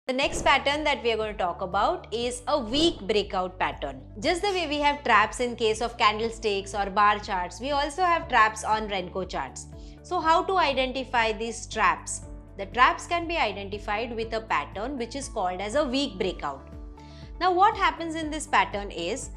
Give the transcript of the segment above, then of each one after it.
The next pattern that we are going to talk about is a weak breakout pattern. Just the way we have traps in case of candlesticks or bar charts, we also have traps on Renko charts. So how to identify these traps? The traps can be identified with a pattern which is called as a weak breakout. Now what happens in this pattern is,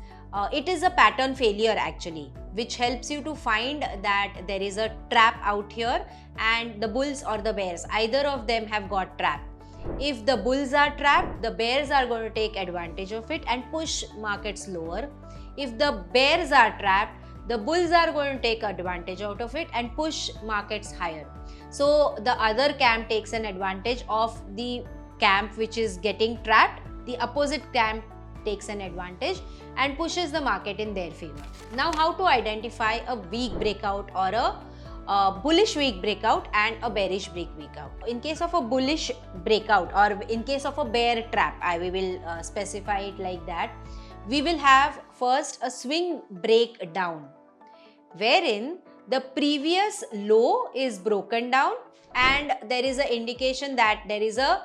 it is a pattern failure actually, which helps you to find that there is a trap out here and the bulls or the bears, either of them have got trapped. If the bulls are trapped, the bears are going to take advantage of it and push markets lower. If the bears are trapped, the bulls are going to take advantage out of it and push markets higher. So the other camp takes an advantage of the camp which is getting trapped. The opposite camp takes an advantage and pushes the market in their favor. Now how to identify a weak breakout or a bullish weak breakout and a bearish breakout. In case of a bullish breakout or in case of a bear trap, we will specify it like that. We will have first a swing breakdown, wherein the previous low is broken down and there is an indication that there is a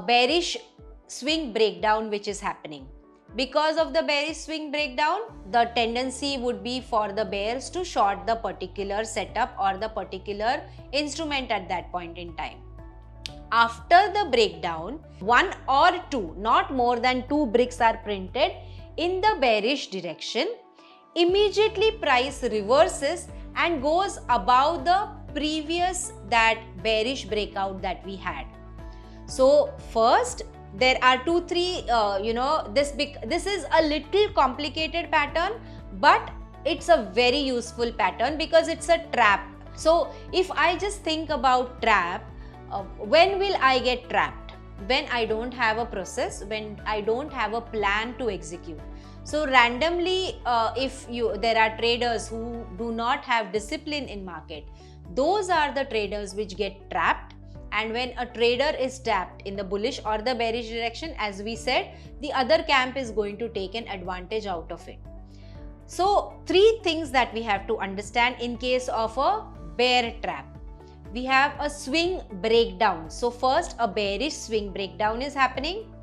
bearish swing breakdown which is happening. Because of the bearish swing breakdown, the tendency would be for the bears to short the particular setup or the particular instrument at that point in time. After the breakdown, one or two, not more than two bricks are printed in the bearish direction. Immediately price reverses and goes above the previous that bearish breakout that we had. So first, there are this is a little complicated pattern, but it's a very useful pattern because it's a trap. So if I just think about trap, when will I get trapped? When I don't have a process, when I don't have a plan to execute. So randomly, there are traders who do not have discipline in market, those are the traders which get trapped. And when a trader is trapped in the bullish or the bearish direction, as we said, the other camp is going to take an advantage out of it. So three things that we have to understand in case of a bear trap. We have a swing breakdown. So first a bearish swing breakdown is happening.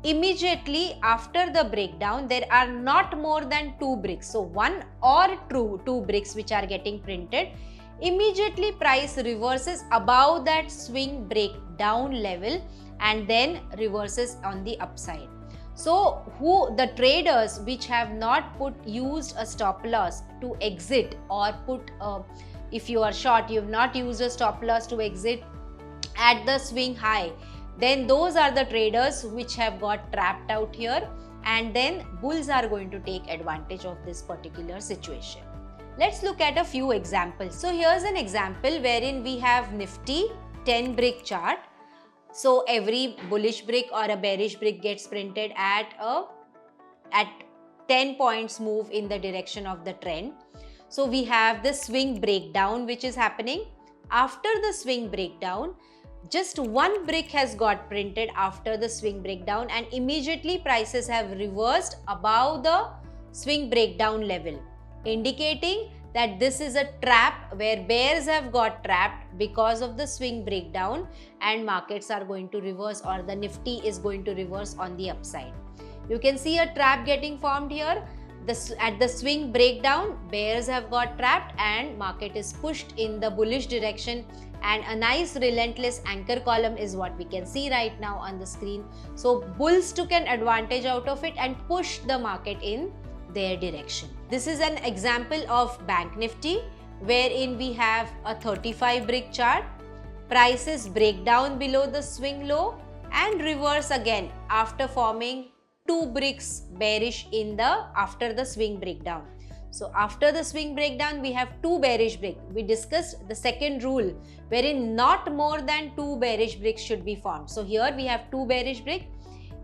Immediately after the breakdown, there are not more than two bricks. So one or two bricks which are getting printed. Immediately price reverses above that swing breakdown level and then reverses on the upside. So the traders which have not used a stop loss to exit, or if you are short, you have not used a stop loss to exit at the swing high, then those are the traders which have got trapped out here, and then bulls are going to take advantage of this particular situation. Let's look at a few examples. So here's an example wherein we have Nifty 10 brick chart. So every bullish brick or a bearish brick gets printed at 10 points move in the direction of the trend. So we have the swing breakdown which is happening. After the swing breakdown, just one brick has got printed after the swing breakdown, and immediately prices have reversed above the swing breakdown level, indicating that this is a trap where bears have got trapped because of the swing breakdown and markets are going to reverse, or the Nifty is going to reverse on the upside. You can see a trap getting formed here. At the swing breakdown, bears have got trapped and market is pushed in the bullish direction, and a nice relentless anchor column is what we can see right now on the screen. So bulls took an advantage out of it and pushed the market in their direction. This is an example of Bank Nifty wherein we have a 35 brick chart. Prices break down below the swing low and reverse again after forming two bricks bearish after the swing breakdown. So after the swing breakdown, we have two bearish bricks. We discussed the second rule wherein not more than two bearish bricks should be formed. So here we have two bearish bricks.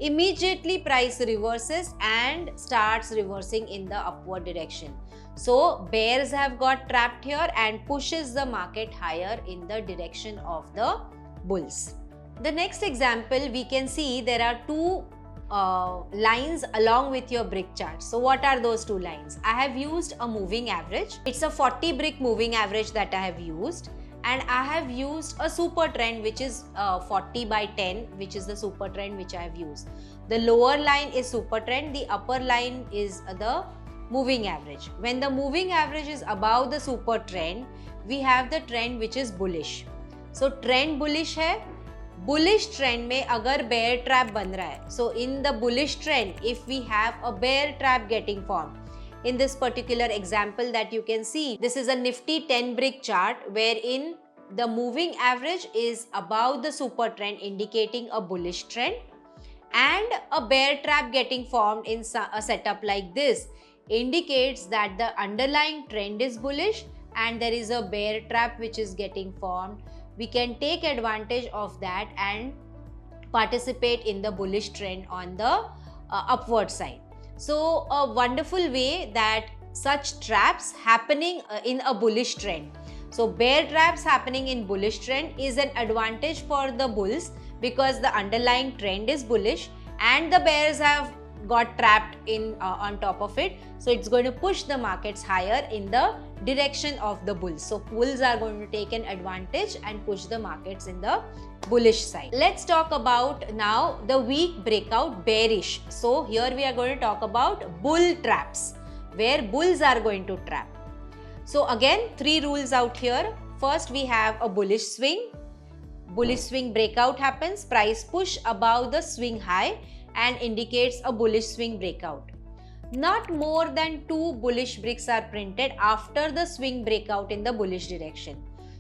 Immediately price reverses and starts reversing in the upward direction. So bears have got trapped here and pushes the market higher in the direction of the bulls. The next example, we can see there are two lines along with your brick chart. So what are those two lines? I have used a moving average. It's a 40 brick moving average that I have used, and I have used a super trend which is 40 by 10, which is the super trend which I have used. The lower line is super trend, the upper line is the moving average. When the moving average is above the super trend, we have the trend which is bullish. So trend bullish है, bullish trend में अगर bear trap बन रहा है, so in the bullish trend, if we have a bear trap getting formed, in this particular example that you can see, this is a nifty 10 brick chart wherein the moving average is above the super trend indicating a bullish trend, and a bear trap getting formed in a setup like this indicates that the underlying trend is bullish and there is a bear trap which is getting formed. We can take advantage of that and participate in the bullish trend on the upward side. So a wonderful way that such traps happening in a bullish trend. So bear traps happening in bullish trend is an advantage for the bulls because the underlying trend is bullish and the bears have got trapped in on top of it. So it's going to push the markets higher in the direction of the bulls. So bulls are going to take an advantage and push the markets in the bullish side. Let's talk about now the weak breakout bearish. So here we are going to talk about bull traps where bulls are going to trap. So again, three rules out here. First, we have a bullish swing. Bullish swing breakout happens, price push above the swing high and indicates a bullish swing breakout. Not more than 2 bullish bricks are printed after the swing breakout in the bullish direction.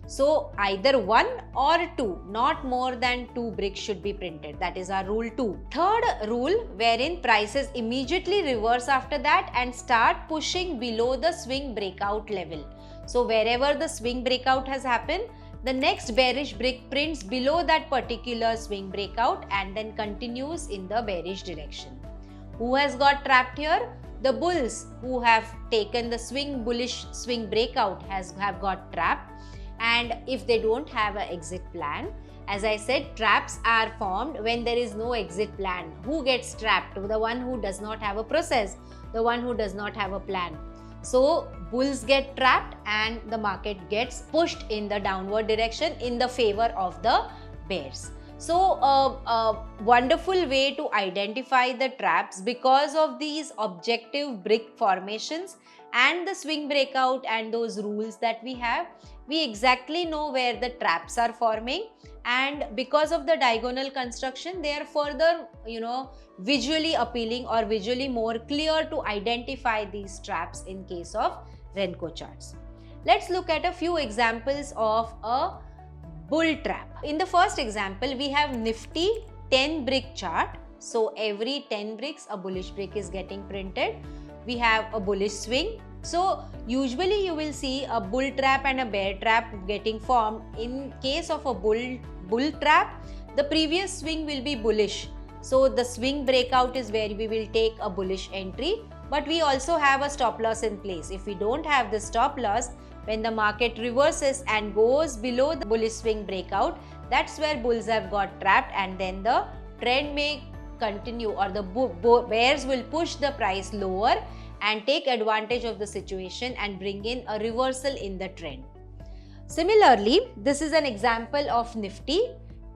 So either 1 or 2, not more than 2 bricks should be printed. That is our rule 2. Third rule, wherein prices immediately reverse after that and start pushing below the swing breakout level. So wherever the swing breakout has happened, the next bearish brick prints below that particular swing breakout and then continues in the bearish direction. Who has got trapped here? The bulls who have taken the bullish swing breakout have got trapped, and if they don't have an exit plan, as I said, traps are formed when there is no exit plan. Who gets trapped? The one who does not have a process, the one who does not have a plan. So bulls get trapped and the market gets pushed in the downward direction in the favor of the bears. So a wonderful way to identify the traps because of these objective brick formations and the swing breakout and those rules that we have, we exactly know where the traps are forming, and because of the diagonal construction, they are further, visually appealing or visually more clear to identify these traps in case of Renko charts. Let's look at a few examples of a bull trap. In the first example, we have nifty 10 brick chart. So every 10 bricks, a bullish brick is getting printed. We have a bullish swing. So usually you will see a bull trap and a bear trap getting formed. In case of a bull trap, the previous swing will be bullish. So the swing breakout is where we will take a bullish entry, but we also have a stop loss in place. If we don't have the stop loss, when the market reverses and goes below the bullish swing breakout, that's where bulls have got trapped, and then the trend may continue, or the bears will push the price lower and take advantage of the situation and bring in a reversal in the trend. Similarly, this is an example of nifty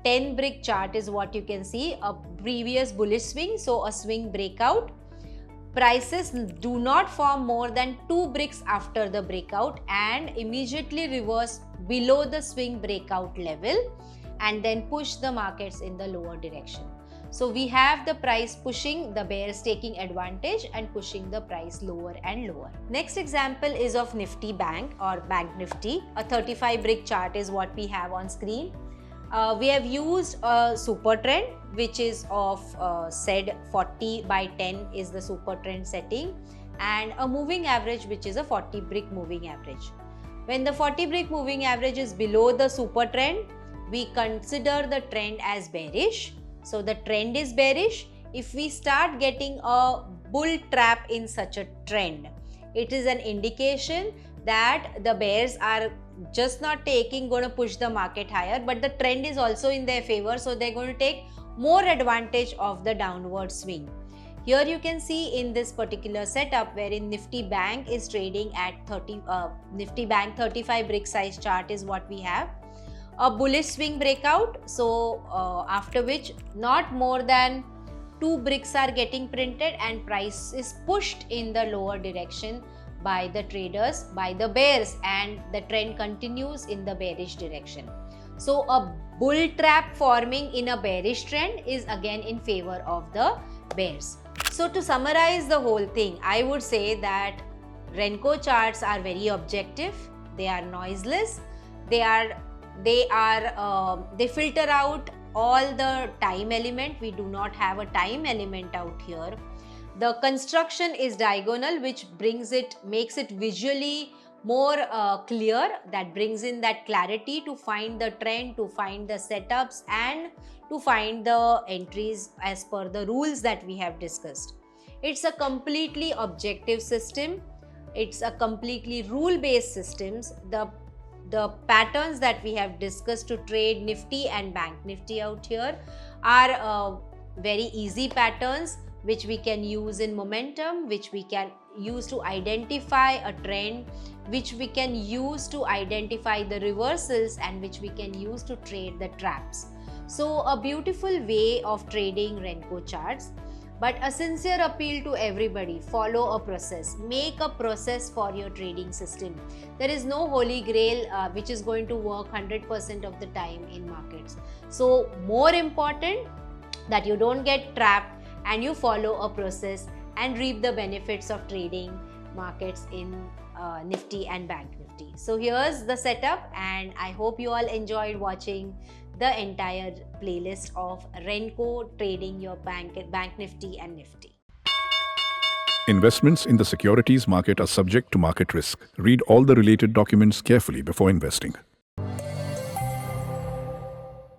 10 brick chart is what you can see, a previous bullish swing, so a swing breakout. Prices do not form more than 2 bricks after the breakout and immediately reverse below the swing breakout level and then push the markets in the lower direction. So we have the price pushing, the bears taking advantage and pushing the price lower and lower. Next example is of Nifty Bank or Bank Nifty. A 35 brick chart is what we have on screen. We have used a super trend which is of said 40 by 10 is the super trend setting, and a moving average which is a 40 brick moving average. When the 40 brick moving average is below the super trend, we consider the trend as bearish. So the trend is bearish. If we start getting a bull trap in such a trend, it is an indication that the bears are just not going to push the market higher, but the trend is also in their favor, so they're going to take more advantage of the downward swing. Here you can see in this particular setup wherein Nifty Bank is trading at Nifty Bank 35 brick size chart is what we have. a bullish swing breakout. So after which not more than 2 bricks are getting printed and price is pushed in the lower direction by the traders, by the bears, and the trend continues in the bearish direction. So a bull trap forming in a bearish trend is again in favor of the bears. So to summarize the whole thing, I would say that Renko charts are very objective, they are noiseless, they filter out all the time element. We do not have a time element out here. The construction is diagonal, which makes it visually more clear, that brings in that clarity to find the trend, to find the setups, and to find the entries as per the rules that we have discussed. It's a completely objective system. It's a completely rule-based system. The patterns that we have discussed to trade Nifty and Bank Nifty out here are very easy patterns which we can use in momentum, which we can use to identify a trend, which we can use to identify the reversals, and which we can use to trade the traps. So a beautiful way of trading Renko charts. But a sincere appeal to everybody, follow a process, make a process for your trading system. There is no holy grail which is going to work 100% of the time in markets. So more important that you don't get trapped and you follow a process and reap the benefits of trading markets in Nifty and Bank Nifty. So here's the setup, and I hope you all enjoyed watching the entire playlist of Renko trading your Bank Nifty and Nifty. Investments in the securities market are subject to market risk. Read all the related documents carefully before investing.